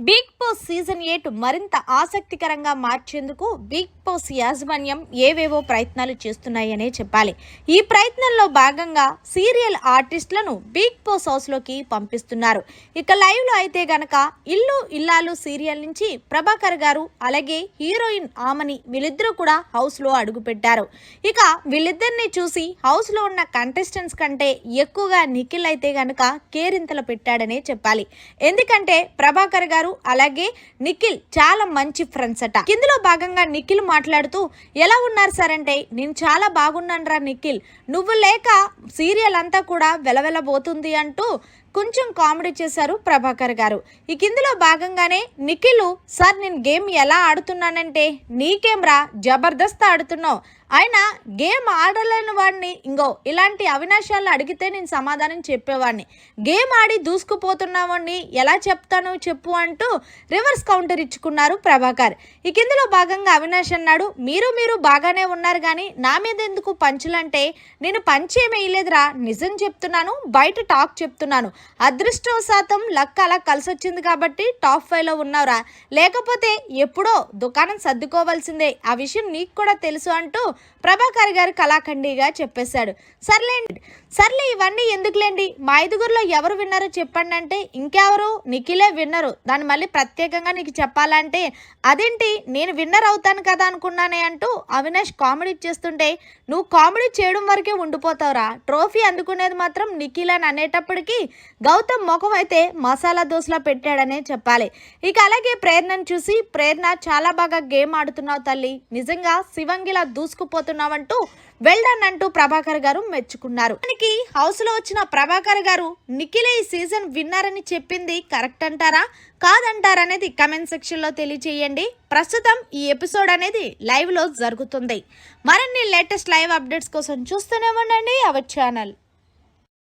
Big boss season 8 మరింత ఆసక్తికరంగా మార్చేందుకు బిగ్ బాస్ యాజమాన్యం ఏవేవో ప్రయత్నాలు చేస్తున్నాయనే చెప్పాలి. ఈ ప్రయత్నంలో భాగంగా సీరియల్ ఆర్టిస్టులను బిగ్ బాస్ హౌస్లోకి పంపిస్తున్నారు. ఇక లైవ్లో అయితే గనక ఇల్లు ఇల్లాలు సీరియల్ నుంచి ప్రభాకర్ గారు అలాగే హీరోయిన్ ఆమని వీళ్ళిద్దరూ కూడా హౌస్లో అడుగుపెట్టారు. ఇక వీళ్ళిద్దరిని చూసి హౌస్లో ఉన్న కంటెస్టెంట్స్ కంటే ఎక్కువగా నిఖిల్ అయితే గనక కేరింతలు పెట్టాడనే చెప్పాలి. ఎందుకంటే ప్రభాకర్ గారు అలాగే నిఖిల్ చాలా మంచి ఫ్రెండ్స్ అట. ఇందులో భాగంగా నిఖిల్ మాట్లాడుతూ ఎలా ఉన్నారు సార్ అంటే, నేను చాలా బాగున్నాను రా నిఖిల్, నువ్వు లేక సీరియల్ అంతా కూడా వెలవెలబోతుంది అంటూ కొంచెం కామెడీ చేశారు ప్రభాకర్ గారు. ఈ కిందలో భాగంగానే నిఖిల్ సార్ నేను గేమ్ ఎలా ఆడుతున్నానంటే, నీకేం రా జబర్దస్త్ ఆడుతున్నావు, ఆయన గేమ్ ఆడలేని వాడిని ఇంకో ఇలాంటి అవినాశాలు అడిగితే నేను సమాధానం చెప్పేవాడిని, గేమ్ ఆడి దూసుకుపోతున్నావాడిని ఎలా చెప్తాను చెప్పు అంటూ రివర్స్ కౌంటర్ ఇచ్చుకున్నారు ప్రభాకర్. ఈ కిందలో భాగంగా అవినాష్ అన్నాడు, మీరు బాగానే ఉన్నారు కానీ నా మీద ఎందుకు పంచులంటే, నేను పంచేమీ వేయలేదురా, నిజం చెప్తున్నాను, బయట టాక్ చెప్తున్నాను, అదృష్టవశాతం లక్ అలా కలిసి వచ్చింది కాబట్టి టాప్ 5లో ఉన్నావురా, లేకపోతే ఎప్పుడో దుకాణం సర్దుకోవాల్సిందే, ఆ విషయం నీకు కూడా తెలుసు అంటూ ప్రభాకర్ గారు కళాఖండిగా చెప్పేశాడు. సర్లే ఇవన్నీ ఎందుకులేండి, మా ఐదుగురిలో ఎవరు విన్నారో చెప్పండి అంటే, ఇంకెవరు నిఖిలే విన్నరు, దాన్ని మళ్ళీ ప్రత్యేకంగా నీకు చెప్పాలంటే అదేంటి నేను విన్నర్ అవుతాను కదా అనుకున్నానే అంటూ అవినాష్ కామెడీ చేస్తుంటే, నువ్వు కామెడీ చేయడం వరకే ఉండిపోతావురా, ట్రోఫీ అందుకునేది మాత్రం నిఖిల్ అని అనేటప్పటికీ గౌతమ్ ముఖం అయితే మసాలా దోశలా పెట్టాడనే చెప్పాలి. ఇక అలాగే ప్రేరణను చూసి, ప్రేరణ చాలా బాగా గేమ్ ఆడుతున్నావు తల్లి, నిజంగా శివంగిలా దూసుకుపోతున్నావంటూ వెల్డన్ అంటూ ప్రభాకర్ గారు మెచ్చుకున్నారు. దానికి హౌస్ లో వచ్చిన ప్రభాకర్ గారు నిఖిలే ఈ సీజన్ విన్నర్ అని చెప్పింది కరెక్ట్ అంటారా కాదంటారా అనేది కమెంట్ సెక్షన్ లో తెలియజేయండి. ప్రస్తుతం ఈ ఎపిసోడ్ అనేది లైవ్ లో జరుగుతుంది. మరిన్ని లేటెస్ట్ లైవ్ అప్డేట్స్ కోసం చూస్తూనే ఉండండి అవర్ ఛానల్.